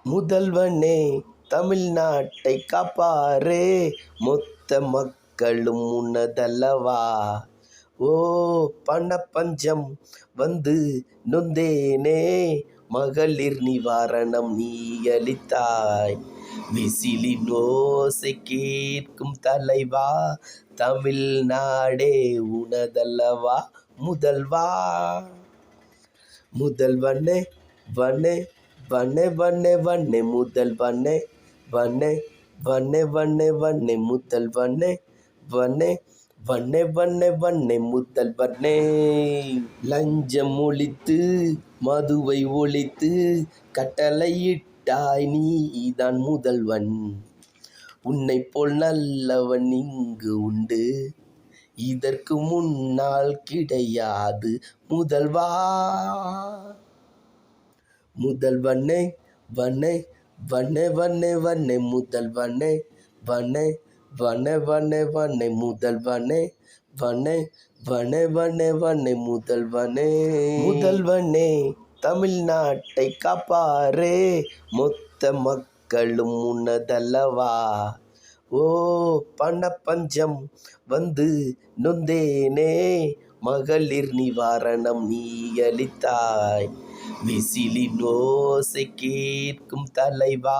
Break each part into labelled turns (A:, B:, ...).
A: முதல்வனே தமிழ்நாட்டை காப்பாரே, மொத்த மக்களும் உனதல்லவா. ஓ பணப்பஞ்சம் வந்து நொந்தேனே, மகளிர் நிவாரணம் நீ அளித்தாய். விசிலின் ஓசை கேட்கும் தலைவா, தமிழ்நாடே உனதல்லவா. முதல்வா முதல்வனே வனே வனே வனே வனே முதல்வனே, வனே வனே வனே வனே முதல்வனே, வனே வனே வனே வனே முதல்வனே. லஞ்சம் ஒழித்து மதுவை ஒழித்து கட்டளையிட்டாய், நீதான் முதல்வன். உன்னை போல் நல்லவன் இங்கு உண்டு, இதற்கு முன்னால் கிடையாது முதல்வா. முதல்வனே வனே வனே வனே வனே முதல்வனே, வனே வனே வனே வனே முதல்வனே, வனே வனே வனே வனே முதல்வனே. முதல்வனே தமிழ்நாட்டை காப்பாரே, மொத்த மக்களும் உனதல்லவா. ஓ பணப்பஞ்சம் வந்து நொந்தேனே, மகளிர் நிவாரணம் நீ அளித்தாய். விசிலின் ஓசை கேட்கும் தலைவா,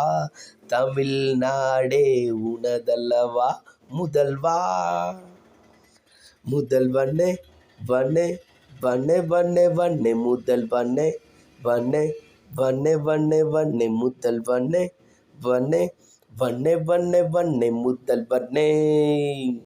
A: தமிழ்நாடே உனதல்லவா. முதல்வா முதல்வனே வனே வனே வனே வனே முதல்வனே, வனே வனே வனே வனே முதல்வனே, வனே வனே வனே வனே முதல்வனே.